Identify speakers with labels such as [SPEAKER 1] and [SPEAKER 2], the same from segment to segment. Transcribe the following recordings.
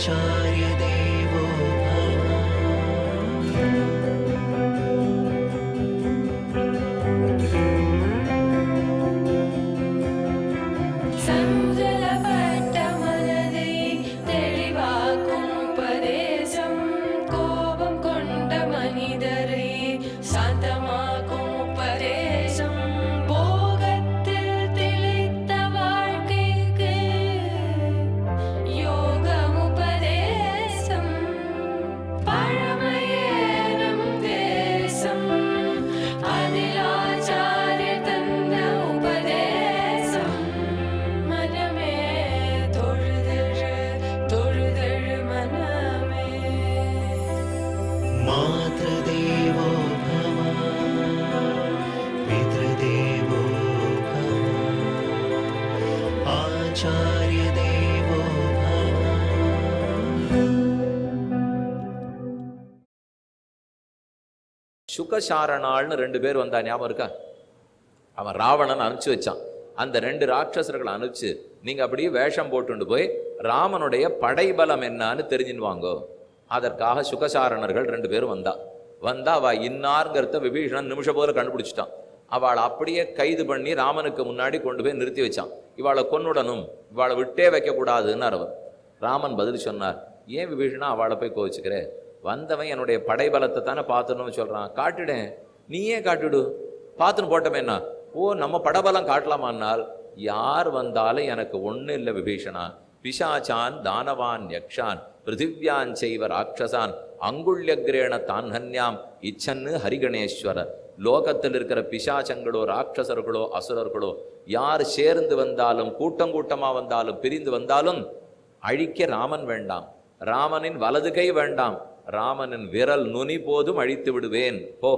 [SPEAKER 1] आचार्य देवो मातृदेवो भव पितृदेवो भव आचार्य देवो भव.
[SPEAKER 2] சுகசாரணாள்னு 2 பேர் வந்தா ஞாபகம் இருக்கா? அவன் ராவணன் அனுப்பிச்சு வச்சான். அந்த 2 ராட்சசர்களை அனுப்பிச்சு நீங்க அப்படியே வேஷம் போட்டுண்டு போய் ராமனுடைய படைபலம் என்னன்னு தெரிஞ்சுன்னு வாங்கோ. அதற்காக சுகசாரணர்கள் 2 பேரும் வந்தா அவ இன்னார்ங்கிறத விபீஷணன் நிமிஷம் போல கண்டுபிடிச்சிட்டான். அவளை அப்படியே கைது பண்ணி ராமனுக்கு முன்னாடி கொண்டு போய் நிறுத்தி வச்சான். இவாளை கொன்னுடணும், இவாளை விட்டே வைக்கக்கூடாதுன்னு அவன். ராமன் பதில் சொன்னார், ஏன் விபீஷணா அவளை போய் கோவிச்சுக்கிறே? வந்தவன் என்னுடைய படைபலத்தை தானே பார்த்துன்னு சொல்றான், காட்டுடேன், நீயே காட்டுடு, பார்த்துன்னு போட்டமேன்னா. ஓ, நம்ம படபலம் காட்டலாமான்னால் யார் வந்தாலும் எனக்கு ஒன்றும் இல்லை விபீஷணா. பிசாச்சான் தானவான் யக்ஷான் பிருத்திவியான் செய்வ ராட்சசான் அங்குள்யக்ரேண தான்ஹன்யாம் இச்சன்னு ஹரிகணேஸ்வரர். லோகத்தில் இருக்கிற பிசாச்சங்களோ ராட்சசர்களோ அசுரர்களோ யார் சேர்ந்து வந்தாலும் கூட்டம் கூட்டமாக வந்தாலும் பிரிந்து வந்தாலும் அழிக்க ராமன் வேண்டாம், ராமனின் வலது கை வேண்டாம், ராமனின் விரல் நுனி போதும் அழித்து விடுவேன் போ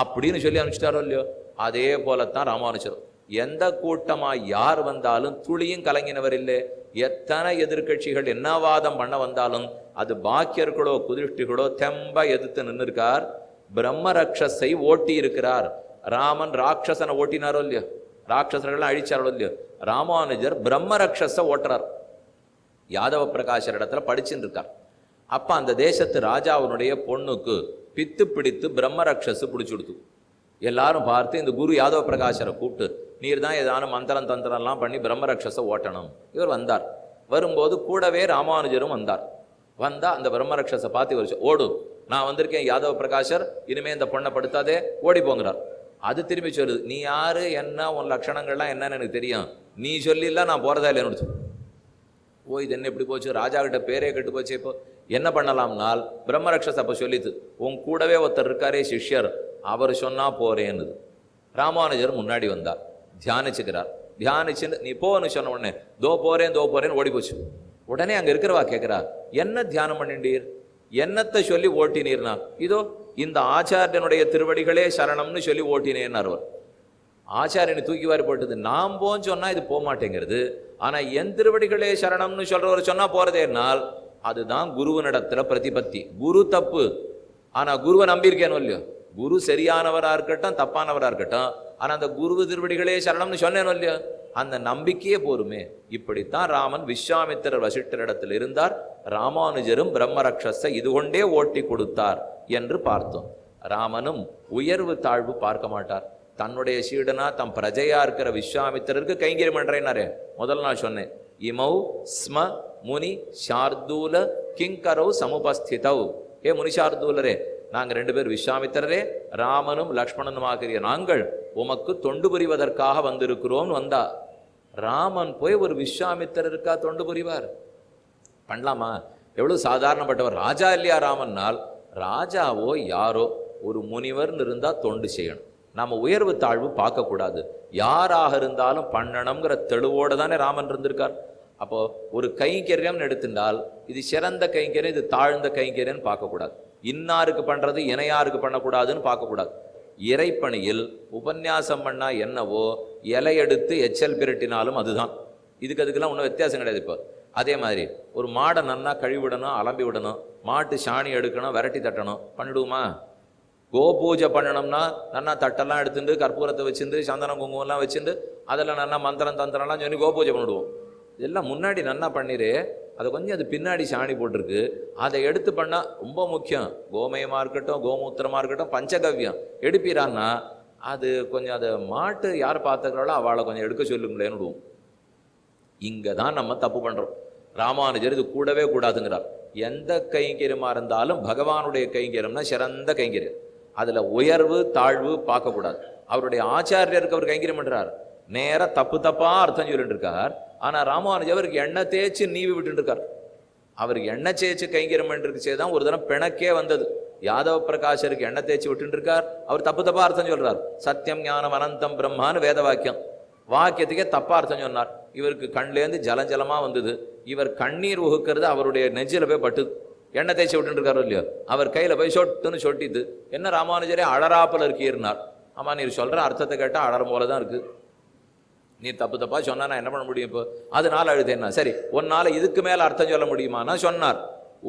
[SPEAKER 2] அப்படின்னு சொல்லி அனுப்பிச்சிட்டாரோ இல்லையோ. அதே போலத்தான் ராமானுஜரும். எந்த கூட்டமா யார் வந்தாலும் துளியும் கலங்கினவர் இல்லை. எத்தனை எதிர்கட்சிகள் என்ன வாதம் பண்ண வந்தாலும் அது பாக்கியர்களோ குதிஷ்டிகளோ தெம்ப எதிர்த்து நின்று இருக்கார். பிரம்ம ரக்ஷஸை ஓட்டி இருக்கிறார். ராமன் ராட்சசனை ஓட்டினாரோ இல்லையோ, ராட்சசர்கள்லாம் அழிச்சாரோ இல்லையோ, ராமானுஜர் பிரம்ம ரக்ஷஸை ஓட்டுறார். யாதவ பிரகாஷர் இடத்துல படிச்சுன்னு இருக்கார். அப்ப அந்த தேசத்து ராஜாவினுடைய பொண்ணுக்கு பித்து பிடித்து பிரம்ம ரக்ஷஸ் பிடிச்சு கொடுத்து எல்லாரும் பார்த்து இந்த குரு யாதவ பிரகாஷரை கூப்பிட்டு நீர் தான் ஏதான மந்திரம் தந்திரம்லாம் பண்ணி பிரம்ம ரக்ஷஸை ஓட்டணும். இவர் வந்தார். வரும்போது கூடவே ராமானுஜரும் வந்தார். வந்தா அந்த பிரம்ம ரக்ஷஸை பார்த்து இவர் ஓடு, நான் வந்திருக்கேன் யாதவ பிரகாஷர், இனிமே இந்த பொண்ணை படுத்தாதே, ஓடி போங்கிறார். அது திரும்பி சொல்லுது, நீ யாரு, என்ன உன் லட்சணங்கள்லாம் என்னன்னு எனக்கு தெரியும், நீ சொல்லில நான் போறதா இல்லைன்னு. ஓ, இது என்ன இப்படி போச்சு, ராஜா கிட்ட பேரே கெட்டு போச்சு, இப்போ என்ன பண்ணலாம்னால் பிரம்மரக்ஷஸ் அப்போ சொல்லித்து, உன் கூடவே ஒருத்தர் இருக்காரே சிஷ்யர், அவர் சொன்னா போறேன்னுது. ராமானுஜர் முன்னாடி வந்தார், தியானிச்சுக்கிறார். தியானிச்சுன்னு நீ போன்னு சொன்ன உடனே தோ போறேன்னு ஓடி போச்சு. உடனே அங்க இருக்கிறவா கேட்கிறா, என்ன தியானம் பண்ணிண்டீர், என்னத்தை சொல்லி ஓட்டினீர்னா? இதோ இந்த ஆச்சாரியனுடைய திருவடிகளே சரணம்னு சொல்லி ஓட்டினேன்னார் அவர். ஆச்சாரியனை தூக்கி வாரி போட்டது, நாம் போன்னு சொன்னா இது போக மாட்டேங்கிறது, ஆனா என் திருவடிகளே சரணம்னு சொல்றவர் சொன்னா போறதேனால் அதுதான் குருவனிடத்துல பிரதிபத்தி. குரு தப்பு, ஆனா குருவை நம்பியிருக்கேனோ இல்லையோ, குரு சரியானவரா இருக்கட்டும் தப்பானவரா இருக்கட்டும், ஆனா அந்த குரு திருவடிகளே சரணம்னு சொன்னேனோ இல்லையோ, அந்த நம்பிக்கையே போருமே. இப்படித்தான் ராமன் விஸ்வாமித்திரர் வசிஷ்டரிடத்தில் இருந்தார். ராமானுஜரும் பிரம்மரக்ஷஸை இது கொண்டே ஓட்டி கொடுத்தார் என்று பார்த்தோம். ராமனும் உயர்வு தாழ்வு பார்க்க மாட்டார். தன்னுடைய சீடனா தம் பிரஜையா இருக்கிற விஸ்வாமித்திரருக்கு கைங்கரியம் பண்றேன்னாரே, முதல்ல நான் சொன்னேன், இமௌ ஸ்ம முனி சார்தூல கிங்கரௌ சமுபஸ்திதௌ. ஏ முனிஷார்தூலரே, நாங்கள் 2 பேர் விஸ்வாமித்திரரே, ராமனும் லக்ஷ்மணனும் ஆகிய நாங்கள் உமக்கு தொண்டு புரிவதற்காக வந்திருக்கிறோம் வந்தா. ராமன் போய் ஒரு விஸ்வாமித்திரருக்கா தொண்டு புரிவார்? பண்ணலாமா? எவ்வளவு சாதாரணப்பட்டவர். ராஜா இல்லையா ராமன்னால்? ராஜாவோ யாரோ ஒரு முனிவர்னு இருந்தா தொண்டு செய்யணும். நாம உயர்வு தாழ்வு பார்க்கக்கூடாது. யாராக இருந்தாலும் பண்ணணுங்கிற தெளிவோடு தானே ராமன் இருந்திருக்கார். அப்போ ஒரு கைங்கரியம்னு எடுத்துட்டால் இது சிறந்த கைங்கரியம், இது தாழ்ந்த கைங்கரியம்னு பார்க்கக்கூடாது. இன்னாருக்கு பண்றது இணையாருக்கு பண்ணக்கூடாதுன்னு பார்க்கக்கூடாது. இறைப்பணியில் உபன்யாசம் பண்ணா என்னவோ, இலை எடுத்து எச்சல் பிரட்டினாலும் அதுதான். அதுக்கெல்லாம் ஒன்றும் வித்தியாசம் கிடையாது. இப்போ அதே மாதிரி ஒரு மாடை நன்னா கழுவிடணும், அலம்பி விடணும், மாட்டு சாணி எடுக்கணும், விரட்டி தட்டணும், பண்ணிடுவோமா? கோ பூஜை பண்ணணும்னா நன்னா தட்டெல்லாம் எடுத்துட்டு கற்பூரத்தை வச்சுட்டு சந்தனம் குங்குமம்லாம் வச்சுட்டு அதில் நன்னா மந்திரம் தந்திரம்லாம் சொல்லி கோ பூஜை பண்ணிடுவோம். இதெல்லாம் முன்னாடி நன்னா பண்ணிடு, அதை கொஞ்சம் அது பின்னாடி சாணி போட்டிருக்கு, அதை எடுத்து பண்ணால் ரொம்ப முக்கியம். கோமயமாக இருக்கட்டும், கோமூத்திரமாக இருக்கட்டும், பஞ்சகவ்யம் எடுப்பிறான்னா அது கொஞ்சம் அதை மாட்டு யார் பார்த்துக்கிறாளோ அவளை கொஞ்சம் எடுக்க சொல்லுங்களேன்னு விடுவோம். இங்கே தான் நம்ம தப்பு பண்ணுறோம். ராமானுஜர் இது கூடவே கூடாதுங்கிறார். எந்த கைங்கரியமாக இருந்தாலும் பகவானுடைய கைங்கரியம்னா சிறந்த கைங்கரியம். அதில் உயர்வு தாழ்வு பார்க்கக்கூடாது. அவருடைய ஆச்சாரியருக்கு அவர் கைங்கரியம் பண்ணுறார், நேராக தப்பு தப்பாக அர்த்தம் சொல்லிட்டு இருக்கார். ஆனால் ராமானுஜர் அவருக்கு எண்ணெய் தேய்ச்சி நீவி விட்டு இருக்கார். அவருக்கு எண்ணெய் தேய்ச்சி கைங்கரியம் பண்ணிருக்கே தான் ஒரு தினம் பிணக்கே வந்தது. யாதவ பிரகாஷருக்கு எண்ணெய் தேய்ச்சி விட்டு இருக்கார், அவர் தப்பு தப்பா அர்த்தம் சொல்றார். சத்தியம் ஞானம் அனந்தம் பிரம்மான்னு வேத வாக்கியம், வாக்கியத்துக்கே தப்பா அர்த்தம் சொன்னார். இவருக்கு கண்லேருந்து ஜலஜலமா வந்தது. இவர் கண்ணீர் உகுக்கிறது அவருடைய நெஞ்சில போய் பட்டுது. எண்ணெய் தேய்ச்சி விட்டு இருக்காரோ இல்லையோ, அவர் கையில போய் சொட்டுன்னு சொட்டிது. என்ன ராமானுஜரே அழறாப்பல இருக்கீர்னார். ஆமா, நீர் சொல்ற அர்த்தத்தை கேட்டால் அழற போல தான் இருக்கு. நீ தப்பு தப்பா சொன்னா நான் என்ன பண்ண முடியும்? இப்போ அதனால அழுதேன்னா சரி, உன்னால இதுக்கு மேல அர்த்தம் சொல்ல முடியுமானா சொன்னார்.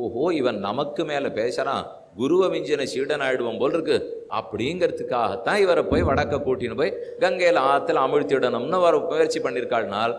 [SPEAKER 2] ஓஹோ, இவன் நமக்கு மேல பேசுறான், குருவை மிஞ்சின சீடன் ஆயிடுவோம் போல் இருக்கு. அப்படிங்கிறதுக்காகத்தான் இவரை போய் வடக்க கூட்டின்னு போய் கங்கையில் ஆற்றுல அமிழ்த்திடணும்னு அவர் முயற்சி பண்ணியிருக்காள்னால்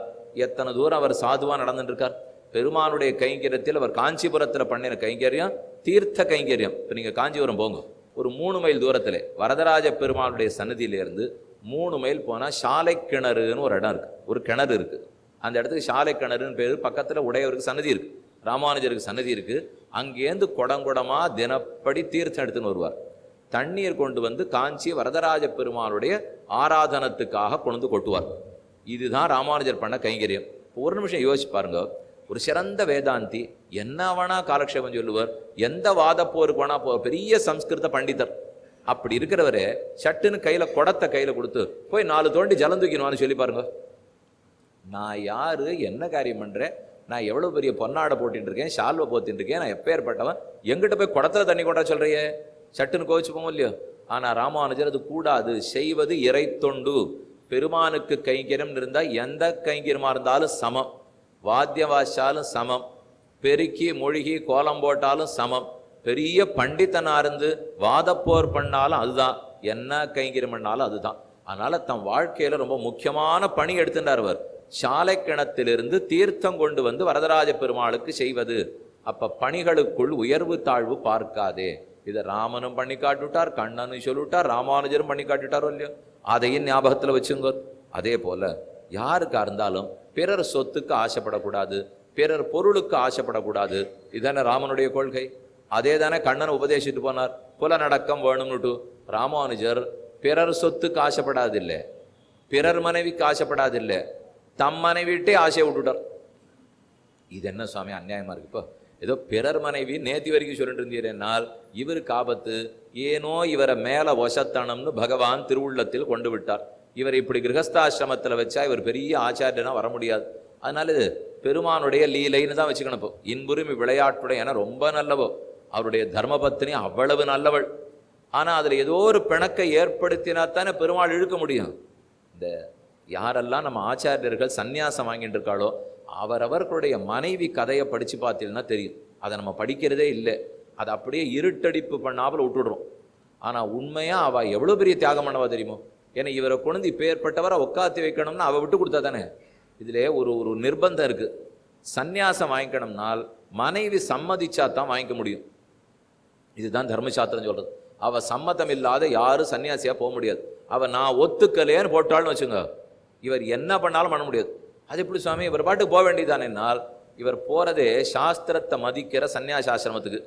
[SPEAKER 2] எத்தனை தூரம் அவர் சாதுவா நடந்துட்டு இருக்கார். பெருமானுடைய கைங்கரியத்தில் அவர் காஞ்சிபுரத்தில் பண்ணின கைங்கரியம் தீர்த்த கைங்கரியம். இப்போ நீங்கள் காஞ்சிபுரம் போங்க, ஒரு 3 மைல் தூரத்தில் வரதராஜ பெருமானுடைய சன்னதியிலேருந்து 3 மைல் போனால் சாலை கிணறுன்னு ஒரு இடம் இருக்குது, ஒரு கிணறு இருக்குது. அந்த இடத்துக்கு சாலை கிணறுன்னு பேர். பக்கத்தில் உடையவருக்கு சன்னதி இருக்குது, ராமானுஜருக்கு சன்னதி இருக்குது. அங்கேருந்து குடங்குடமாக தினப்படி தீர்த்தம் எடுத்துன்னு வருவார். தண்ணீர் கொண்டு வந்து காஞ்சி வரதராஜ பெருமானுடைய ஆராதனத்துக்காக கொண்டு கொட்டுவார். இதுதான் ராமானுஜர் பண்ண கைங்கரியம். ஒரு நிமிஷம் யோசிச்சு பாருங்க, ஒரு சிறந்த வேதாந்தி என்ன வேணா காலக்ஷேபம் சொல்லுவார், எந்த வாதப்போருக்கு வேணா பெரிய சம்ஸ்கிருத பண்டிதர். அப்படி இருக்கிறவரே சட்டுன்னு கையில் குடத்தை கையில் கொடுத்து போய் 4 தோண்டி ஜலம் தூக்கினுவான்னு சொல்லி பாருங்க. நான் யாரு, என்ன காரியம் பண்ணுறேன், நான் எவ்வளோ பெரிய பொன்னாடை போட்டின்னு இருக்கேன், ஷால்வை போத்தின்னு இருக்கேன், நான் எப்பேற்பட்டவன், எங்கிட்ட போய் குடத்துல தண்ணி கொண்டா சொல்கிறையே, சட்டுன்னு கோவிச்சு போவோம் இல்லையோ. ஆனால் ராமானுஜர் அது கூடாது, செய்வது இறை தொண்டு. பெருமானுக்கு கைங்கரியம் இருந்தால் எந்த கைங்கரியமாக இருந்தாலும் சமம், வாத்தியம் வாசிச்சாலும் சமம், பெருக்கி மொழிகி கோலம் போட்டாலும் சமம், பெரிய பண்டிதனாக இருந்து வாதப்போர் பண்ணாலும் அதுதான், என்ன கைங்கரியம் பண்ணாலும் அதுதான். அதனால தம் வாழ்க்கையில் ரொம்ப முக்கியமான பணி எடுத்துட்டார் அவர். சாலை கிணத்திலிருந்து தீர்த்தம் கொண்டு வந்து வரதராஜ பெருமாளுக்கு செய்வது. அப்ப பணிகளுக்குள் உயர்வு தாழ்வு பார்க்காதே. இதை ராமனும் பண்ணி காட்டுட்டார், கண்ணனும் சொல்லிவிட்டார், ராமானுஜரும் பண்ணி காட்டுட்டாரோ இல்லையோ, அதையும் ஞாபகத்தில் வச்சுங்க. அதே போல யாருக்கா இருந்தாலும் பிறர் சொத்துக்கு ஆசைப்படக்கூடாது, பிறர் பொருளுக்கு ஆசைப்படக்கூடாது. இதுதானே ராமனுடைய கொள்கை. அதே தானே கண்ணன் உபதேசிட்டு போனார், புலநடக்கம் வேணும்னுட்டு. ராமானுஜர் பிறர் சொத்துக்கு ஆசைப்படாதில்லை, பிறர் மனைவிக்கு ஆசைப்படாதில்லை, தம் மனைவிட்டே ஆசையை விட்டுட்டார். இது என்ன சுவாமி அநியாயமா இருக்கு? இப்போ ஏதோ பிறர் மனைவி நேத்தி வரைக்கும் சொல்லிட்டு இருந்தீரென்னால் இவருக்கு ஆபத்து. ஏனோ இவரை மேல வசத்தனம்னு பகவான் திருவுள்ளத்தில் கொண்டு விட்டார். இவர் இப்படி கிரகஸ்தாசிரமத்தில் வச்சா இவர் பெரிய ஆச்சாரியனா வர முடியாது. அதனால இது பெருமானுடைய லீலைன்னு தான் வச்சுக்கணும். இப்போ இன்புரிமை விளையாட்டுடைய என ரொம்ப நல்லவோ, அவருடைய தர்மபத்தினி அவ்வளவு நல்லவள். ஆனால் அதில் ஏதோ ஒரு பிணக்கை ஏற்படுத்தினா தானே பெருமாள் இழுக்க முடியும். இந்த யாரெல்லாம் நம்ம ஆச்சாரியர்கள் சந்நியாசம் வாங்கிட்டு இருக்காளோ அவரவர்களுடைய மனைவி கதையை படித்து பார்த்தீங்கன்னா தெரியும். அதை நம்ம படிக்கிறதே இல்லை, அதை அப்படியே இருட்டடிப்பு பண்ணாமல் விட்டுடுறோம். ஆனால் உண்மையாக அவள் எவ்வளோ பெரிய தியாகம் பண்ணவா தெரியுமோ. ஏன்னா இவரை கொண்டு இப்போ ஏற்பட்டவரை உட்காத்தி வைக்கணும்னு அவள் விட்டு கொடுத்தா தானே. இதிலே ஒரு நிர்பந்தம் இருக்குது. சந்நியாசம் வாங்கிக்கணும்னால் மனைவி சம்மதிச்சா தான் வாங்கிக்க முடியும். இதுதான் தர்மசாஸ்திரம் சொல்கிறது. அவள் சம்மதம் இல்லாத யாரும் சன்னியாசியாக போக முடியாது. அவள் நான் ஒத்துக்கலையேன்னு போட்டாள்னு வச்சுங்க, இவர் என்ன பண்ணாலும் பண்ண முடியாது. அது எப்படி சுவாமி, இவர் பாட்டுக்கு போக வேண்டியதானேனால் இவர் போகிறதே சாஸ்திரத்தை மதிக்கிற சன்னியாசாசிரமத்துக்கு.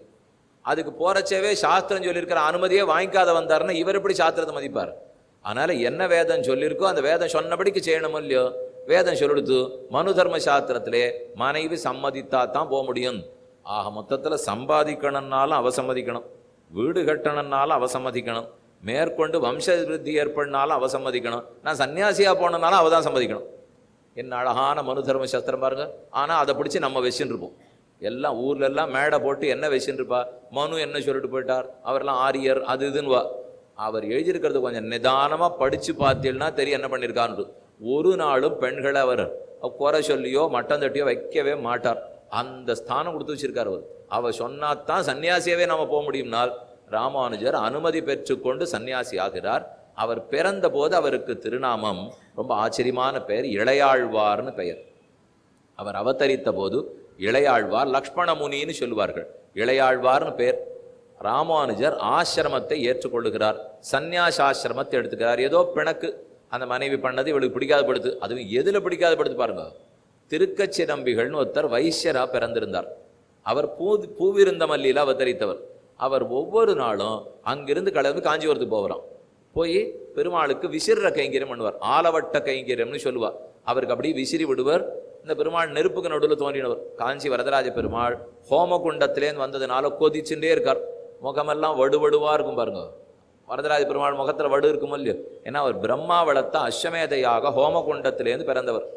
[SPEAKER 2] அதுக்கு போகிறச்சவே சாஸ்திரம் சொல்லியிருக்கிற அனுமதியே வாங்கிக்காத வந்தாருன்னா இவர் எப்படி சாஸ்திரத்தை மதிப்பார்? அதனால் என்ன வேதம் சொல்லியிருக்கோ அந்த வேதம் சொன்னபடிக்கு செய்யணும் இல்லையோ. வேதம் சொல்லிடுத்து மனு தர்ம சாஸ்திரத்திலே மனைவி சம்மதித்தா தான் போக முடியும். ஆக மொத்தத்தில் சம்பாதிக்கணும்னாலும் அவ சம்மதிக்கணும், வீடு கட்டணும்னாலும் அவ சம்மதிக்கணும், மேற்கொண்டு வம்ச விருத்தி ஏற்படனாலும் அவ சம்மதிக்கணும், நான் சன்னியாசியாக போனனாலும் அவ தான் சம்மதிக்கணும். என்ன அழகான மனு தர்ம சாஸ்திரம் பாருங்க. ஆனால் அதை பிடிச்சி நம்ம வச்சுன்னு இருப்போம். எல்லாம் ஊர்ல எல்லாம் மேடை போட்டு என்ன வச்சுன்னு இருப்பா, மனு என்ன சொல்லிட்டு போயிட்டார், அவரெல்லாம் ஆரியர் அது இதுன்னு வா. அவர் எழுதியிருக்கிறது கொஞ்சம் நிதானமாக படித்து பார்த்தீங்கன்னா தெரியும் என்ன பண்ணியிருக்கான்னு. ஒரு நாளும் பெண்களை அவர் குறை சொல்லியோ மட்டம் தட்டியோ வைக்கவே மாட்டார். அந்த ஸ்தானம் கொடுத்து வச்சிருக்கார் அவர். அவர் சொன்னாத்தான் சன்னியாசியாவே நம்ம போக முடியும்னால் ராமானுஜர் அனுமதி பெற்றுக்கொண்டு சன்னியாசி ஆகிறார். அவர் பிறந்த போது அவருக்கு திருநாமம் ரொம்ப ஆச்சரியமான பெயர், இளையாழ்வார்னு பெயர். அவர் அவதரித்த போது இளையாழ்வார் லக்ஷ்மண முனின்னு சொல்லுவார்கள். இளையாழ்வார்னு பேர். ராமானுஜர் ஆசிரமத்தை ஏற்றுக்கொள்ளுகிறார். சந்நியாசாசிரமத்தை எடுத்துக்கிறார். ஏதோ பிணக்கு அந்த மனைவி பண்ணது இவளுக்கு பிடிக்காதப்படுத்து. அதுவும் எதில் பிடிக்காதப்படுத்து பாருங்க. திருக்கச்சி நம்பிகள்னு ஒருத்தர் வைசியரா பிறந்திருந்தார். அவர் பூவிருந்தமல்லியில் அவதரித்தவர். அவர் ஒவ்வொரு நாளும் அங்கிருந்து கிளம்பி காஞ்சிபுரத்துக்கு போகிறான். போய் பெருமாளுக்கு விசிற கைங்கரியம் பண்ணுவார். ஆலவட்ட கைங்கரியம்னு சொல்லுவார். அவருக்கு அப்படியே விசிறி விடுவர். இந்த பெருமாள் நெருப்புக்கு நடுவில் தோன்றினவர். காஞ்சி வரதராஜ பெருமாள் ஹோமகுண்டத்திலேருந்து வந்ததுனால கொதிச்சுட்டே இருக்கார். முகமெல்லாம் வடுவடுவா இருக்கும் பாருங்க. வரதராஜ பெருமாள் முகத்தில் வடு இருக்கும் இல்லையோ. ஏன்னா அவர் பிரம்மா வளர்த்த அஸ்வமேதையாக ஹோமகுண்டத்திலேருந்து பிறந்தவர்.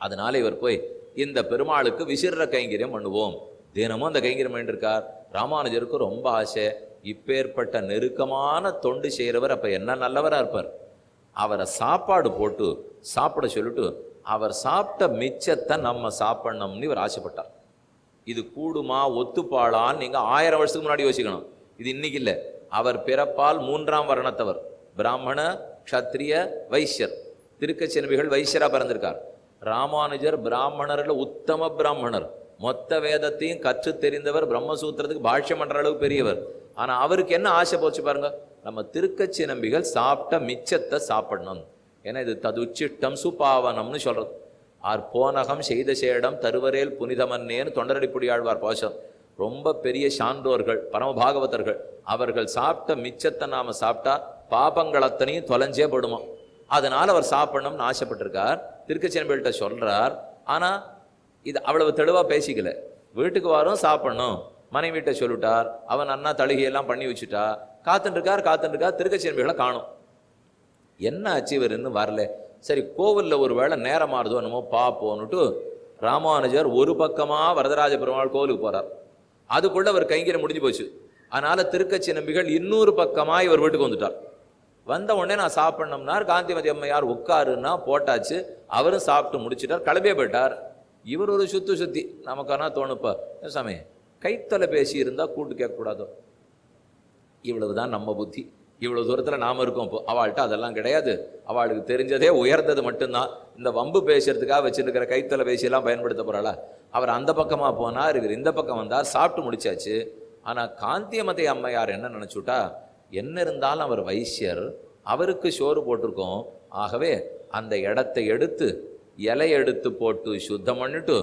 [SPEAKER 2] அதனால இவர் போய் இந்த பெருமாளுக்கு விசிற கைங்கரியம் பண்ணுவோம். தினமும் அந்த கைங்கரியம் பண்ணிருக்கார். ராமானுஜருக்கு ரொம்ப ஆசை. இப்பேற்பட்ட நெருக்கமான தொண்டு செய்கிறவர் அப்போ என்ன நல்லவராக இருப்பார். அவரை சாப்பாடு போட்டு சாப்பிட சொல்லிட்டு அவர் சாப்பிட்ட மிச்சத்தை நம்ம சாப்பிடணும்னு இவர் ஆசைப்பட்டார். இது கூடுமா ஒத்துப்பாளான்னு நீங்கள் 1000 வருஷத்துக்கு முன்னாடி யோசிக்கணும். இது இன்னைக்கு இல்லை. அவர் பிறப்பால் 3ஆம் வர்ணத்தவர். பிராமண, க்ஷத்ரிய, வைசியர். திருக்கச்சி நம்பிகள் வைசியரா பிறந்திருக்கார். ராமானுஜர் பிராமணரில் உத்தம பிராமணர். மொத்த வேதத்தையும் கற்று தெரிந்தவர். பிரம்மசூத்திரத்துக்கு பாஷ்யம் பண்ற அளவுக்கு பெரியவர். ஆனால் அவருக்கு என்ன ஆசை போச்சு பாருங்க. நம்ம திருக்கச்சி நம்பிகள் சாப்பிட்ட மிச்சத்தை சாப்பிடணும். ஏன்னா இது ததுச்சிட்டம் சுபாவனம்னு சொல்றது. போனகம் செய்த சேடம் தருவரேல் புனிதமன்னேன்னு தொண்டரடிப்புடி ஆழ்வார் பாசம். ரொம்ப பெரிய சான்றோர்கள், பரமபாகவதர்கள். அவர்கள் சாப்பிட்ட மிச்சத்தை நாம சாப்பிட்டா பாபங்கள் அத்தனையும் தொலைஞ்சே படுமா. அதனால அவர் சாப்பிடணும்னு ஆசைப்பட்டிருக்கார். திருக்கச்சி நம்பிகள்கிட்ட சொல்றார். ஆனா இது அவ்வளவு தெளிவா பேசிக்கல. வீட்டுக்கு வரும் சாப்பிடணும் மனைவிட்ட சொல்லிட்டார். அவன் அண்ணா தழுகையெல்லாம் பண்ணி வச்சுட்டா. காத்துருக்கார். திருக்கச்சி நம்பிகளை காணும். என்ன ஆச்சு இவர் இன்னும் வரல. சரி கோவிலில் ஒரு வேளை நேரம் மாறுதோ என்னமோ பார்ப்போன்னுட்டு ராமானுஜர் ஒரு பக்கமா வரதராஜ பெருமாள் கோவிலுக்கு போறார். அதுக்குள்ள அவர் கைங்கரியம் முடிஞ்சு போச்சு. அதனால திருக்கச்சி நம்பிகள் இன்னொரு பக்கமா இவர் வீட்டுக்கு வந்துட்டார். வந்த உடனே நான் சாப்பிடணும்னார். காந்திமதி அம்மையார் உட்காருன்னா போட்டாச்சு. அவரும் சாப்பிட்டு முடிச்சுட்டார். கிளம்பியே போயிட்டார். இவர் ஒரு சுத்தி நமக்கானா தோணுப்பா சாமி கைத்தொலைபேசி இருந்தால் கூட்டு கேட்கக்கூடாதோ. இவ்வளவுதான் நம்ம புத்தி. இவ்வளவு தூரத்தில் நாம் இருக்கோம். இப்போ அவள்கிட்ட அதெல்லாம் கிடையாது. அவளுக்கு தெரிஞ்சதே உயர்ந்தது மட்டும்தான். இந்த வம்பு பேசுறதுக்காக வச்சுருக்கிற கைத்தொலைபேசியெல்லாம் பயன்படுத்த போகிறாளா. அவர் அந்த பக்கமாக போனார், இவர் இந்த பக்கம் வந்தார். சாப்பிட்டு முடிச்சாச்சு. ஆனால் காந்திமதி அம்மையார் என்ன நினச்சுட்டா, என்ன இருந்தாலும் அவர் வைசியர், அவருக்கு சோறு போட்டிருக்கோம். ஆகவே அந்த இடத்தை எடுத்து இலை எடுத்து போட்டு சுத்தம் பண்ணிட்டு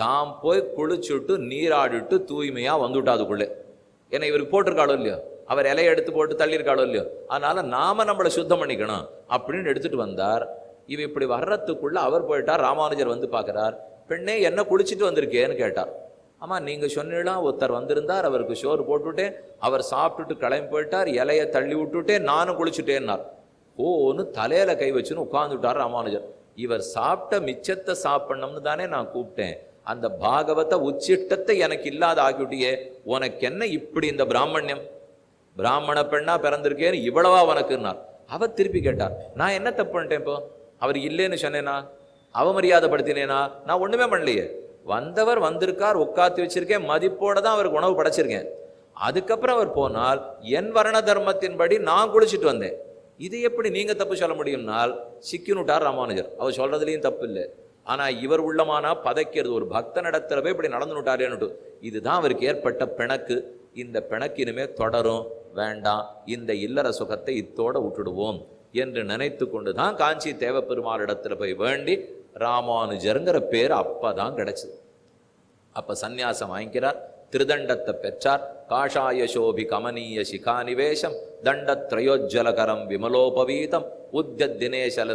[SPEAKER 2] தாம் போய் குளிச்சுட்டு நீராடிட்டு தூய்மையாக வந்துவிட்டா அதுக்குள்ளே. ஏன்னா இவருக்கு போட்டிருக்காளோ இல்லையோ, அவர் இலையை எடுத்து போட்டு தள்ளியிருக்காளோ இல்லையோ, அதனால நாம நம்மளை சுத்தம் பண்ணிக்கணும் அப்படின்னு எடுத்துட்டு வந்தார். இவ இப்படி வர்றதுக்குள்ள அவர் போயிட்டார். ராமானுஜர் வந்து பார்க்குறார். பெண்ணே என்ன குளிச்சுட்டு வந்திருக்கேன்னு கேட்டார். ஆமாம் நீங்கள் சொன்னீங்களா ஒருத்தர் வந்திருந்தார், அவருக்கு சோறு போட்டுவிட்டேன், அவர் சாப்பிட்டுட்டு கிளம்பி போயிட்டார், இலையை தள்ளி விட்டுட்டேன், நானும் குளிச்சுட்டேன்னார். ஓன்னு தலையில கை வச்சுன்னு உட்கார்ந்துட்டார் ராமானுஜர். இவர் சாப்பிட்ட மிச்சத்தை சாப்பிடணும்னு தானே நான் கூப்பிட்டேன். அந்த பாகவத உச்சிட்டத்தை எனக்கு இல்லாத ஆக்கிவிட்டியே. உனக்கு என்ன இப்படி இந்த பிராமணியம், பிராமண பெண்ணா பிறந்திருக்கேன்னு இவ்வளவா உனக்குன்னார். அவர் திருப்பி கேட்டார், நான் என்ன தப்பு பண்ணிட்டேன்? இப்போ அவர் இல்லைன்னு சொன்னேனா, அவமரியாதைப்படுத்தினேனா? நான் ஒண்ணுமே பண்ணலையே. வந்தவர் வந்திருக்கார், உட்காந்து வச்சிருக்கேன், மதிப்போட தான் அவருக்கு உணவு படைச்சிருக்கேன். அதுக்கப்புறம் அவர் போனால் என் வர்ண தர்மத்தின்படி நான் குளிச்சுட்டு வந்தேன். இது எப்படி நீங்க தப்பு சொல்ல முடியும்னால் சிக்கினுட்டார் ராமானுஜர். அவர் சொல்றதுலையும் தப்பு இல்லை. ஆனா இவர் உள்ளமானா பதைக்கிறது. ஒரு பக்தனிடத்துல போய் இப்படி நடந்துட்டாரேன்னுட்டு. இதுதான் அவருக்கு ஏற்பட்ட பிணக்கு. இந்த பிணக்கு இனிமே தொடரும் வேண்டாம், இந்த இல்லற சுகத்தை இத்தோட விட்டுடுவோம் என்று நினைத்து கொண்டுதான் காஞ்சி தேவப்பெருமாளிடத்துல போய் வேண்டி ராமானுஜருங்கிற பேர் அப்பதான் கிடைச்சது. அப்ப சந்நியாசம் வாங்கிக்கிறார். திருதண்டத்தை பெற்றார். காஷாய சோபி கமனீய சிகாநிவேஷம் தண்டத்ரயோஜ்ஜலகரம் விமலோபவீதம் உத்ய தினேஷ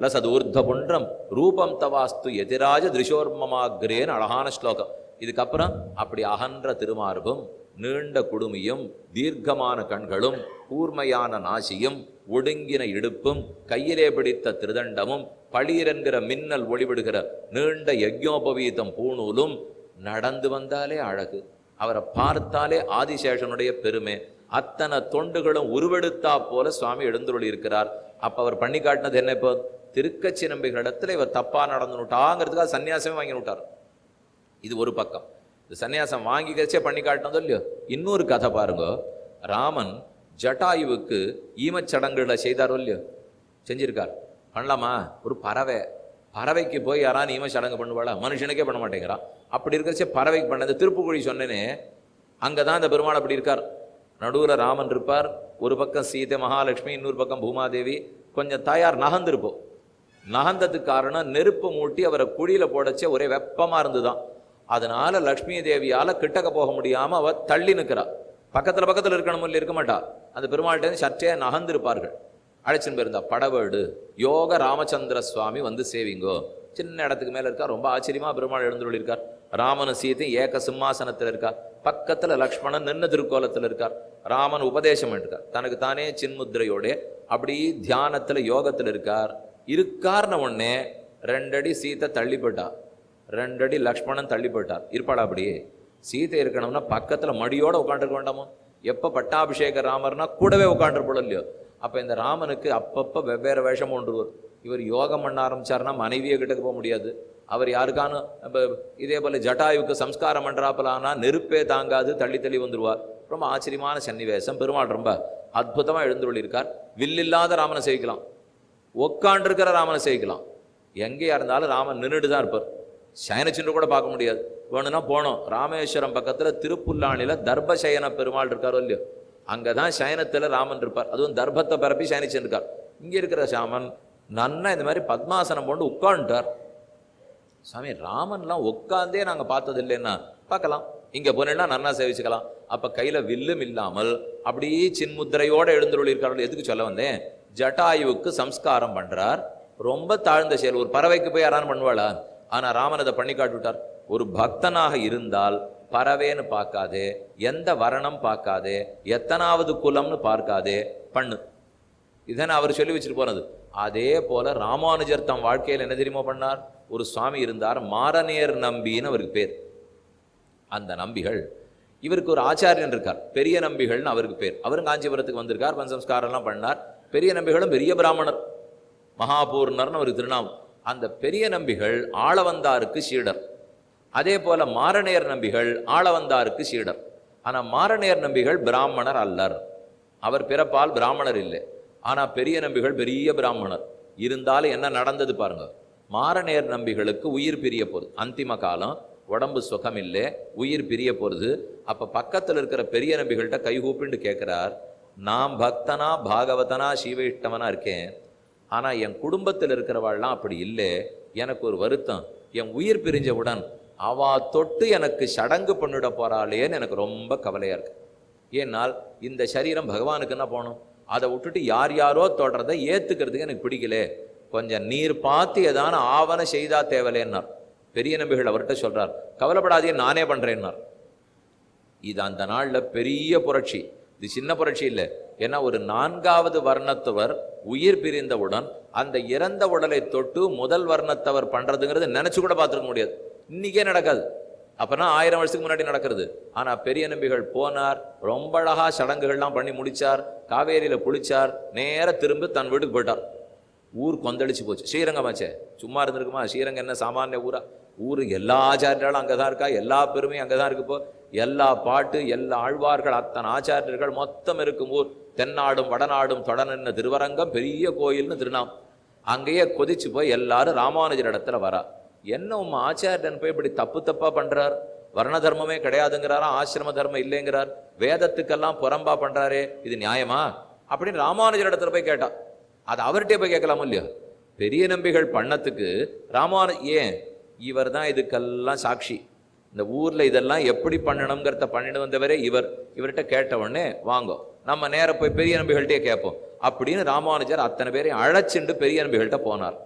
[SPEAKER 2] லசதூர்தபுன்றம் ரூபம் தவாஸ்து எதிராஜ திருஷோர்மமாகிரேன்னு அழகான ஸ்லோகம். இதுக்கப்புறம் அப்படி அகன்ற திருமார்பும் நீண்ட குடுமியும் தீர்க்கமான கண்களும் கூர்மையான நாசியும் ஒடுங்கின இடுப்பும் கையிலே பிடித்த திருதண்டமும் பளீரென்கிற மின்னல் ஒளிவிடுகிற நீண்ட யஜ்ஞோபவீதம் பூணூலும் நடந்து வந்தாலே அழகு. அவரை பார்த்தாலே ஆதிசேஷனுடைய பெருமை. அத்தனை தொண்டுகளும் உருவெடுத்தா போல சுவாமி எழுந்துருளி இருக்கிறார். அப்ப அவர் பண்ணி காட்டினது என்ன? இப்போ திருக்கச்சி நம்பிகளிடத்துல இவர் தப்பா நடந்துட்டாங்கிறதுக்காக சன்னியாசமே வாங்கி விட்டார். இது ஒரு பக்கம். இந்த சன்னியாசம் வாங்கி கச்சே பண்ணி காட்டினதோ இல்லையோ. இன்னொரு கதை பாருங்க. ராமன் ஜட்டாயுவுக்கு ஈமச்சடங்குகளை செய்தாரோ இல்லையோ, செஞ்சிருக்கார். பண்ணலாமா? ஒரு பறவை பறவைக்கு போய் யாரா நீம சடங்கு பண்ணுவாளா? மனுஷனுக்கே பண்ண மாட்டேங்கிறான். அப்படி இருக்கிறச்சே பறவைக்கு பண்ணது. திருப்புக்குழி சொன்னேனே, அங்கே தான் இந்த பெருமாள் அப்படி இருக்கார். நடுவில் ராமன் இருப்பார், ஒரு பக்கம் சீதை மகாலட்சுமி, இன்னொரு பக்கம் பூமாதேவி. கொஞ்சம் தாயார் நகர்ந்துருப்போம். நகர்ந்ததுக்கு காரணம் நெருப்பு மூட்டி அவரை குழியில் போடச்சே ஒரே வெப்பமாக இருந்துதான். அதனால லக்ஷ்மி தேவியால் கிட்டக்க போக முடியாமல் அவ தள்ளி நிற்கிறா. பக்கத்தில் இருக்கணும் இல்லை, இருக்க மாட்டா. அந்த பெருமாள்கிட்ட சற்றே நகர்ந்திருப்பார்கள். அழைச்சின்னு போயிருந்தா படவேடு யோக ராமச்சந்திர சுவாமி வந்து சேவிங்கோ. சின்ன இடத்துக்கு மேலே இருக்கா. ரொம்ப ஆச்சரியமாக பெருமாள் எழுந்துள்ளிருக்கார். ராமன் சீத்தையும் ஏக சிம்மாசனத்தில் இருக்கார். பக்கத்தில் லக்ஷ்மணன் நின்ன திருக்கோலத்தில் இருக்கார். ராமன் உபதேசம் இருக்கார். தனக்கு தானே சின்முத்திரையோட அப்படி தியானத்தில் யோகத்தில் இருக்கார்னு உடனே 2 அடி சீத்தை தள்ளி போட்டா, 2 அடி லக்ஷ்மணன் தள்ளி போட்டார். இருப்பாளா அப்படியே? சீதை இருக்கணும்னா பக்கத்தில் மடியோட உட்காந்துருக்க வேண்டாமோ? எப்போ பட்டாபிஷேக ராமர்னா கூடவே உட்காந்துருப்போம் இல்லையோ? அப்போ இந்த ராமனுக்கு அப்பப்போ வெவ்வேறு வேஷம் ஒன்றுவர். இவர் யோகம் பண்ண ஆரம்பிச்சார்னா மனைவியை கிட்டக்கு போக முடியாது. அவர் யாருக்கானும் இதே போல் ஜட்டாயுக்கு சம்ஸ்காரம் பண்ணுறாப்பலானா நெருப்பே தாங்காது, தள்ளி தள்ளி வந்துடுவார். ரொம்ப ஆச்சரியமான சன்னிவேசம். பெருமாள் ரொம்ப அற்புதமாக எழுந்துள்ளிருக்கார். வில்லில்லாத ராமனை சேவிக்கலாம், உட்காண்டிருக்கிற ராமனை சேவிக்கலாம். எங்கேயா இருந்தாலும் ராமன் நின்றுட்டு தான் இருப்பார். சயனச்சின்று கூட பார்க்க முடியாது. வேணும்னா போனோம், ராமேஸ்வரம் பக்கத்தில் திருப்புல்லானியில் தர்பசயன பெருமாள் இருக்காரோ இல்லையோ, அங்கே தான் சயனத்தில் ராமன் இருப்பார். அதுவும் தர்பத்தை பரப்பி சயனிச்சுருக்கார். இங்கே இருக்கிற சாமன் நன்னா இந்த மாதிரி பத்மாசனம் போட்டு உட்காந்துட்டார். சாமி, ராமன்லாம் உட்காந்தே நாங்கள் பார்த்தது இல்லைன்னா பார்க்கலாம், இங்கே போனேன்னா நன்னா சேவிச்சுக்கலாம். அப்போ கையில் வில்லும் இல்லாமல் அப்படியே சின்முத்திரையோடு எழுந்துள்ளிருக்கார்கள். எதுக்கு சொல்ல வந்தேன்? ஜட்டாயுவுக்கு சம்ஸ்காரம் பண்ணுறார். ரொம்ப தாழ்ந்த செயல். ஒரு பறவைக்கு போய் யாரான்னு பண்ணுவாளா? ஆனால் ராமன் அதை பண்ணி காட்டுவிட்டார். ஒரு பக்தனாக இருந்தால் பறவைன்னு பார்க்காதே, எந்த வர்ணம் பார்க்காதே, எத்தனாவது குலம்னு பார்க்காதே, பண்ணு. இதனை அவர் சொல்லி வச்சுட்டு போனது. அதே போல ராமானுஜர் தம் வாழ்க்கையில் என்ன தெரியுமா பண்ணார்? ஒரு சுவாமி இருந்தார், மாரநேர் நம்பின்னு அவருக்கு பேர். அந்த நம்பிகள், இவருக்கு ஒரு ஆச்சாரியன் இருக்கார், பெரிய நம்பிகள்னு அவருக்கு பேர். அவரும் காஞ்சிபுரத்துக்கு வந்திருக்கார், பஞ்சசம்ஸ்காரம்லாம் பண்ணார். பெரிய நம்பிகளும் பெரிய பிராமணர், மகாபூர்ணர்னு அவருக்கு திருநாமம். அந்த பெரிய நம்பிகள் ஆளவந்தாருக்கு சீடர். அதே போல மாரநேர் நம்பிகள் ஆளவந்தாருக்கு சீடர். ஆனால் மாரநேர் நம்பிகள் பிராமணர் அல்லர். அவர் பிறப்பால் பிராமணர் இல்லை. ஆனால் பெரிய நம்பிகள் பெரிய பிராமணர். இருந்தாலும் என்ன நடந்தது பாருங்க. மாரநேர் நம்பிகளுக்கு உயிர் பிரிய போகுது. அந்திம காலம், உடம்பு சுகமில்லை, உயிர் பிரிய போகிறது. அப்போ பக்கத்தில் இருக்கிற பெரிய நம்பிகள்கிட்ட கைகூப்பிண்டு கேட்குறார், நான் பக்தனா பாகவதனா சீவைஷ்டவனா இருக்கேன், ஆனால் என் குடும்பத்தில் இருக்கிறவாள்லாம் அப்படி இல்லை. எனக்கு ஒரு வருத்தம், என் உயிர் பிரிஞ்சவுடன் அவா தொட்டு எனக்கு சடங்கு பண்ணிட போகிறாளேன்னு எனக்கு ரொம்ப கவலையாக இருக்கு. ஏன்னால் இந்த சரீரம் பகவானுக்கு என்ன போகணும், அதை விட்டுட்டு யார் யாரோ தொடர்றதை ஏற்றுக்கிறதுக்கு எனக்கு பிடிக்கல. கொஞ்சம் நீர் பார்த்து ஏதான ஆவண செய்தா தேவலேன்னார். பெரிய நம்பிகள் அவர்கிட்ட சொல்கிறார், கவலைப்படாதே நானே பண்ணுறேன்னார். இது அந்த நாளில் பெரிய புரட்சி. இது சின்ன புரட்சி இல்லை. ஏன்னா ஒரு 4வது வர்ணத்தவர் உயிர் பிரிந்தவுடன் அந்த இறந்த உடலை தொட்டு முதல் வர்ணத்தவர் பண்ணுறதுங்கிறது நினச்சி கூட பார்த்துருக்க முடியாது. இன்னைக்கே நடக்காது. அப்போனா 1000 வருஷத்துக்கு முன்னாடி நடக்கிறது. ஆனால் பெரிய நம்பிகள் போனார், ரொம்ப அழகா சடங்குகள்லாம் பண்ணி முடிச்சார், காவேரியில் குளிச்சார், நேராக திரும்ப தன் வீட்டுக்கு போயிட்டார். ஊர் கொந்தளிச்சு போச்சு. ஸ்ரீரங்கமாச்சே, சும்மா இருந்திருக்குமா? ஸ்ரீரங்கம் என்ன சாமானிய ஊரா? ஊர் எல்லா ஆச்சாரியர்களும் அங்கே தான் இருக்கா, எல்லா பெருமையும் அங்கே தான் இருக்கு. இப்போ எல்லா பாட்டு, எல்லா ஆழ்வார்கள், அத்தனை ஆச்சாரியர்கள் மொத்தம் இருக்கும் ஊர். தென்னாடும் வடநாடும் தொடர்ந்த திருவரங்கம் பெரிய கோயில்னு திருநாம். அங்கேயே கொதிச்சு போய் எல்லாரும் ராமானுஜர் இடத்துல வரா. என்ன உங்க ஆச்சாரியன் போய் இப்படி தப்பா பண்றார், வர்ண தர்மமே கிடையாதுங்கிறாரா, ஆசிரம தர்மம் இல்லைங்கிறார், வேதத்துக்கெல்லாம் புறம்பா பண்றாரே, இது நியாயமா அப்படின்னு ராமானுஜர் இடத்துல போய் கேட்டா. அது அவர்கிட்டே போய் கேட்கலாமோ இல்லையோ? பெரிய நம்பிகள் பண்ணத்துக்கு ஏன் இவர் தான் இதுக்கெல்லாம் சாட்சி. இந்த ஊர்ல இதெல்லாம் எப்படி பண்ணணுங்கிறத பண்ணிட்டு வந்தவரே இவர்கிட்ட கேட்ட உடனே வாங்கோ நம்ம நேர போய் பெரிய நம்பிகள்கிட்டே கேட்போம் அப்படின்னு ராமானுஜர் அத்தனை பேரையும் அழைச்சிண்டு பெரிய நம்பிகள்கிட்ட போனார்.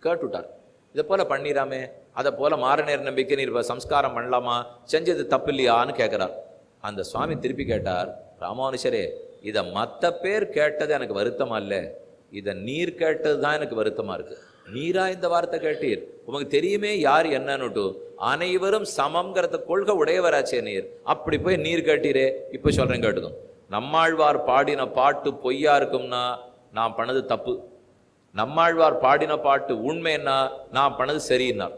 [SPEAKER 2] கேட்டுட்டார், இதை போல பண்ணிடாமே, அதை போல மாரநேர் நம்பிக்கை நீர் சம்ஸ்காரம் பண்ணலாமா, செஞ்சது தப்பு இல்லையான்னு கேட்கிறார். அந்த சுவாமி திருப்பி கேட்டார், ராமானுஜரே, இதை மற்ற பேர் கேட்டது எனக்கு வருத்தமா இல்லை, இதை நீர் கேட்டது தான் எனக்கு வருத்தமா இருக்கு. நீரா இந்த வார்த்தை கேட்டீர், உங்களுக்கு தெரியுமே யார் என்னன்னுட்டு, அனைவரும் சமம்ங்கிறத கொள்கை உடையவராச்சே நீர், அப்படி போய் நீர் கேட்டீரே. இப்ப சொல்றேன் கேட்டுக்கும். நம்மாழ்வார் பாடின பாட்டு பொய்யா இருக்கும்னா நான் பண்ணது தப்பு, நம்மாழ்வார் பாடின பாட்டு உண்மைன்னா நான் பண்ணது சரின்னார்.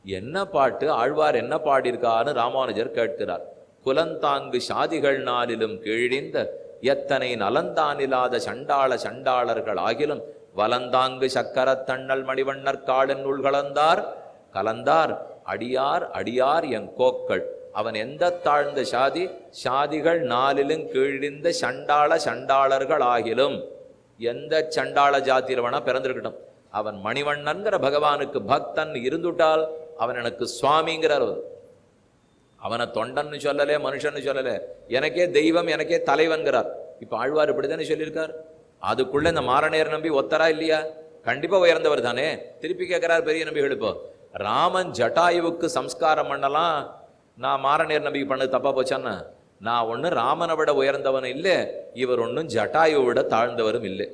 [SPEAKER 2] என்ன பாட்டு ஆழ்வார் என்ன பாடியிருக்கான்னு ராமானுஜர் கேட்கிறார். குலந்தாங்கு சாதிகள் நாளிலும் கீழிந்த எத்தனை நலந்தானில்லாத சண்டாளர்கள் ஆகிலும் வலந்தாங்கு சக்கரத் தண்ணல் மணிவண்ணர் காடன் உள் கலந்தார் அடியார் அடியார் என் கோக்கள். அவன் எந்த தாழ்ந்த சாதி, சாதிகள் நாலிலும் கீழிந்த சண்டாளர்கள் ஆகிலும், எந்த சண்டாள ஜாத்தியில் வேணா பிறந்திருக்கட்டும், அவன் மணிவண்ணன்கிற பகவானுக்கு பக்தன் இருந்துட்டால் அவன் எனக்கு சுவாமிங்கிறார். அவனை தொண்டன்னு சொல்லலே, மனுஷன்னு சொல்லலே, எனக்கே தெய்வம், எனக்கே தலைவன்கிறார். இப்ப ஆழ்வார் இப்படித்தானே சொல்லியிருக்கார். அதுக்குள்ள இந்த மாரணையர் நம்பி ஒத்தரா இல்லையா? கண்டிப்பா உயர்ந்தவர் தானே. திருப்பி கேட்கிறார் பெரிய நம்பிகள். இப்போ ராமன் ஜட்டாயுவுக்கு சம்ஸ்காரம் பண்ணலாம், நான் மாரணையர் நம்பிக்கை பண்ணது தப்பா போச்சான்னா, நான் ஒண்ணு ராமனை விட உயர்ந்தவன் இல்லை, இவர் ஒன்னும் ஜட்டாயுவை விட தாழ்ந்தவரும் இல்லை.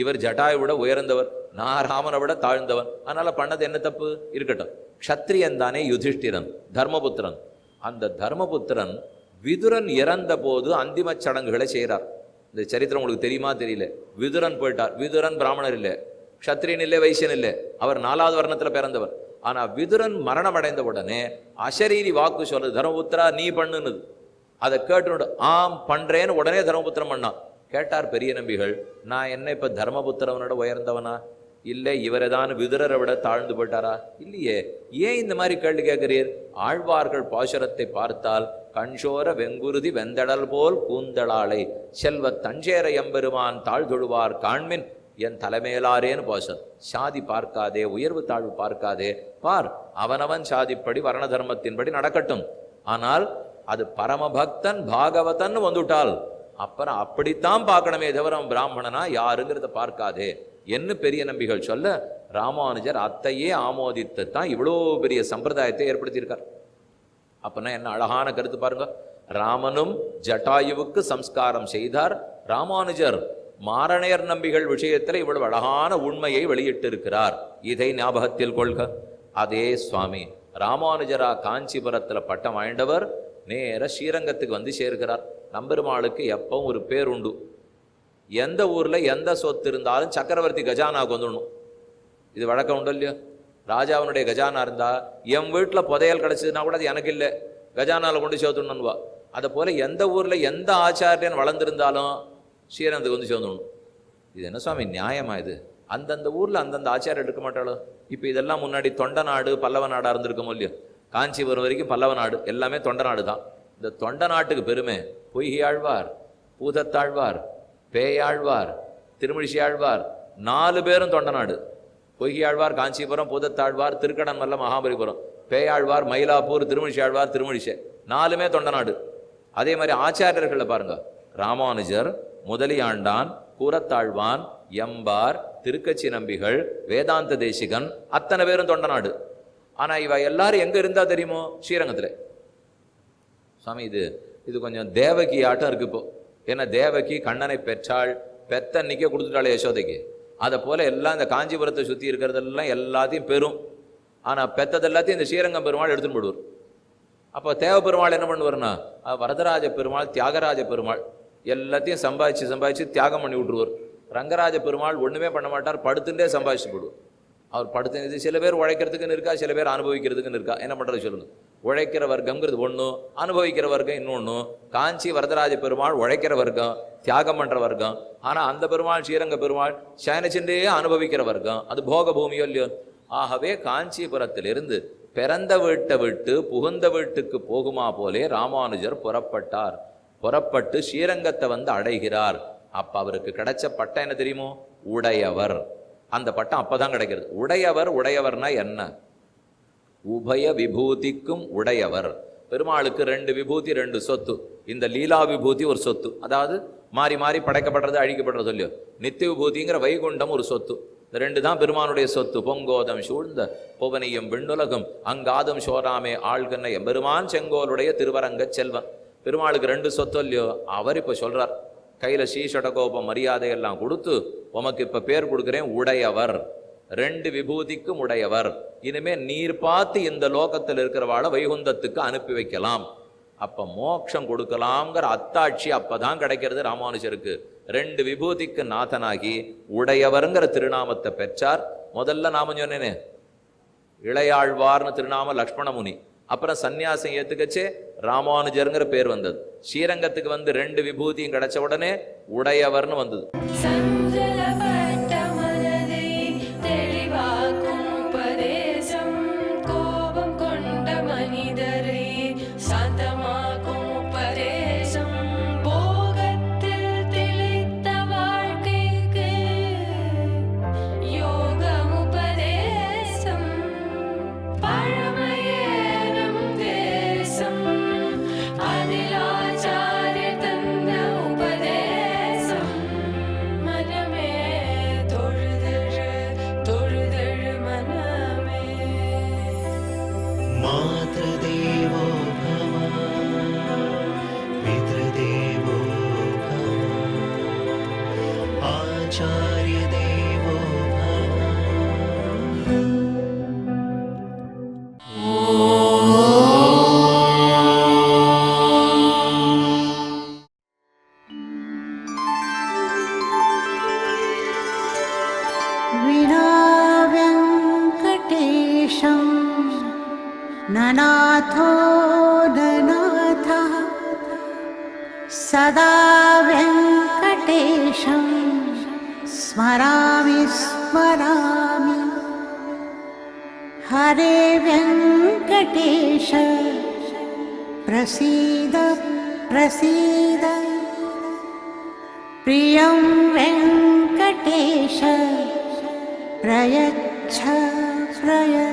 [SPEAKER 2] இவர் ஜட்டாயை விட உயர்ந்தவர், நான் ராமனை விட தாழ்ந்தவன். அதனால பண்ணது என்ன தப்பு? இருக்கட்டும். க்ஷத்ரியன் தானே யுதிஷ்டிரன், தர்மபுத்திரன். அந்த தர்மபுத்திரன் விதுரன் இறந்த போது அந்திம சடங்குகளை செய்கிறார். இந்த சரித்திரம் உங்களுக்கு தெரியுமா தெரியல. விதுரன் போயிட்டார். விதுரன் பிராமணர் இல்லை, க்ஷத்ரியன் இல்லை, வைசியன் இல்லை, அவர் 4வது வர்ணத்துல பிறந்தவர். ஆனா விதுரன் மரணம் அடைந்த உடனே அசரீரி வாக்கு சொல்லுது, தர்மபுத்திரா நீ பண்ணுன்னு. அதை கேட்டு ஆம் பண்றேன்னு உடனே தர்மபுத்திரம் பண்ணான். கேட்டார் பெரிய நம்பிகள், நான் என்ன இப்ப தர்மபுத்திரவனோட உயர்ந்தவனா? இல்லை, இவரைதான் விதுரரை விட தாழ்ந்து போயிட்டாரா? இல்லையே. ஏன் இந்த மாதிரி கேள்வி கேட்கிறீர்? ஆழ்வார்கள் பாசுரத்தை பார்த்தால் கண்சோர வெங்குருதி வெந்தடல் போல் கூந்தளாளை செல்வ தஞ்சேர எம்பெருமான் தாழ்தொழுவார் காண்மின் என் தலைமையிலாரேன்னு பாசுரம். சாதி பார்க்காதே, உயர்வு தாழ்வு பார்க்காதே, பார் அவனவன் சாதிப்படி வர்ண தர்மத்தின்படி நடக்கட்டும். ஆனால் அது பரமபக்தன் பாகவதன் வந்துட்டால் அப்புறம் அப்படித்தான் பார்க்கணுமே தவிர பிராமணனா யாருங்கிறத பார்க்காதே என்ன பெரிய நம்பிகள் சொல்ல, ராமானுஜர் அத்தையே ஆமோதித்து தான் இவ்வளோ பெரிய சம்பிரதாயத்தை ஏற்படுத்தியிருக்கார். அப்பனா என்ன அழகான கருத்து பாருங்க. ராமனும் ஜட்டாயுவுக்கு சம்ஸ்காரம் செய்தார். ராமானுஜர் மாரணையர் நம்பிகள் விஷயத்தில் இவ்வளவு அழகான உண்மையை வெளியிட்டு இருக்கிறார். இதை ஞாபகத்தில் கொள்க. அதே சுவாமி ராமானுஜரா காஞ்சிபுரத்தில் பட்டம் வாய்ந்தவர் நேர ஸ்ரீரங்கத்துக்கு வந்து சேர்க்கிறார். நம்பெருமாளுக்கு எப்பவும் ஒரு பேர் உண்டு. எந்த ஊர்ல எந்த சொத்து இருந்தாலும் சக்கரவர்த்தி கஜானாவுக்கு வந்துடணும். இது வழக்கம் உண்டு இல்லையோ? ராஜாவினுடைய கஜானா இருந்தா என் வீட்டில் புதையல் கிடைச்சதுன்னா கூட அது எனக்கு இல்லை, கஜானால கொண்டு சேர்த்துடணும்வா. அதை போல எந்த ஊர்ல எந்த ஆச்சாரியன் வளர்ந்துருந்தாலும் ஸ்ரீரங்கத்துக்கு வந்து சேர்ந்துடணும். இது என்ன சுவாமி நியாயமா? இது அந்தந்த ஊர்ல அந்தந்த ஆச்சாரம் எடுக்க மாட்டாளோ? இப்போ இதெல்லாம் முன்னாடி தொண்ட நாடு பல்லவ நாடா இருந்திருக்கோம் இல்லையோ? காஞ்சிபுரம் வரைக்கும் பல்லவ நாடு, எல்லாமே தொண்ட நாடு தான். இந்த தொண்ட நாட்டுக்கு பெருமை பொய்யாழ்வார், பூதத்தாழ்வார், பேயாழ்வார், திருமிழிசையாழ்வார் 4 பேரும் தொண்ட நாடு. பொய்யாழ்வார் காஞ்சிபுரம், பூதத்தாழ்வார் திருக்கடன்மல்ல மகாபலிபுரம், பேயாழ்வார் மயிலாப்பூர், திருமிழிசையாழ்வார் திருமிழிசை 4மே தொண்ட நாடு. அதே மாதிரி ஆச்சாரியர்களை பாருங்க, ராமானுஜர், முதலியாண்டான், கூரத்தாழ்வான், எம்பார், திருக்கச்சி நம்பிகள், வேதாந்த தேசிகன் அத்தனை பேரும் தொண்ட நாடு. ஆனா இவ எல்லாரும் எங்க இருந்தா தெரியுமோ? ஸ்ரீரங்கத்துல. சுவாமி இது கொஞ்சம் தேவகி ஆட்டம் இருக்கு இப்போ. ஏன்னா தேவகி கண்ணனை பெற்றாள், பெத்த அன்னைக்கே கொடுத்துட்டாள் யசோதைக்கு. அதை போல எல்லாம் இந்த காஞ்சிபுரத்தை சுத்தி இருக்கிறதெல்லாம் எல்லாத்தையும் பெறும். ஆனா பெத்தது எல்லாத்தையும் இந்த ஸ்ரீரங்கம் பெருமாள் எடுத்துன்னு போடுவார். அப்போ தேவ பெருமாள் என்ன பண்ணுவார்னா, வரதராஜ பெருமாள், தியாகராஜ பெருமாள் எல்லாத்தையும் சம்பாதிச்சு தியாகம் பண்ணி விட்டுருவார். ரங்கராஜ பெருமாள் ஒண்ணுமே பண்ண மாட்டார், படுத்துட்டே சம்பாதிச்சு போடுவார். அவர் படுத்து சில பேர் உழைக்கிறதுக்குன்னு இருக்கா, சில பேர் அனுபவிக்கிறதுக்குன்னு இருக்கா. என்ன பண்றது சொல்லுங்க? உழைக்கிற வர்க்கம்ங்கிறது ஒன்று, அனுபவிக்கிற வர்க்கம் இன்னொன்று. காஞ்சி வரதராஜ பெருமாள் உழைக்கிற வர்க்கம், தியாகம் பண்ற வர்க்கம். ஆனா அந்த பெருமாள் ஸ்ரீரங்க பெருமாள் சயனச்சின்றே அனுபவிக்கிற வர்க்கம். அது போக பூமியோ இல்லையோ? ஆகவே காஞ்சிபுரத்திலிருந்து பிறந்த வீட்டை விட்டு புகுந்த வீட்டுக்கு போகுமா போலே ராமானுஜர் புறப்பட்டார். புறப்பட்டு ஸ்ரீரங்கத்தை வந்து அடைகிறார். அப்ப அவருக்கு கிடைச்ச பட்டம் என்ன தெரியுமோ? உடையவர். அந்த பட்டம் அப்பதான் கிடைக்கிறது. உடையவர்னா என்ன? உபய விபூதிக்கும் உடையவர். பெருமாளுக்கு 2 விபூதி 2 சொத்து. இந்த லீலா விபூதி ஒரு சொத்து, அதாவது மாறி மாறி படைக்கப்படுறது அழிக்கப்படுறது இல்லையோ. நித்திய விபூதிங்கிற வைகுண்டம் ஒரு சொத்து. இந்த 2 தான் பெருமானுடைய சொத்து. பொங்கோதம் சூழ்ந்த புவனியும் விண்ணுலகம் அங்காதம் சோராமே ஆழ்கண்ண எம்பெருமான் செங்கோலுடைய திருவரங்க செல்வன். பெருமாளுக்கு 2 சொத்து இல்லையோ? அவர் இப்ப சொல்றார், கையில ஸ்ரீஷடகோபம் மரியாதையெல்லாம் கொடுத்து உமக்கு இப்ப பேர் கொடுக்குறேன், உடையவர். 2 விபூதிக்கும் உடையவர். இனிமே நீர் பார்த்து இந்த லோகத்தில் இருக்கிறவாளை வைகுந்தத்துக்கு அனுப்பி வைக்கலாம். அப்ப மோட்சம் கொடுக்கலாம்ங்கிற அத்தாட்சி அப்பதான் கிடைக்கிறது ராமானுஜருக்கு. 2 விபூதிக்கு நாதனாகி உடையவருங்கிற திருநாமத்தை பெற்றார். முதல்ல நாம சொன்னேனே இளையாழ்வார்னு திருநாம லக்ஷ்மணமுனி. அப்புறம் சன்னியாசம் ஏத்துக்கச்சே ராமானுஜருங்கிற பேர் வந்தது. ஸ்ரீரங்கத்துக்கு வந்து 2 விபூதியும் கிடைச்ச உடனே உடையவர்னு வந்தது.
[SPEAKER 1] मातृदेवो भव पितृदेवो भव आचार्यदेवो भव
[SPEAKER 3] विना वेङ्कटेशं ननाथो ननाथः सदा वेङ्कटेशं स्मरामि स्मरामि हरे वेङ्कटेश प्रसीद प्रसीद प्रियं वेङ्कटेश प्रयच्छ प्रयच्छ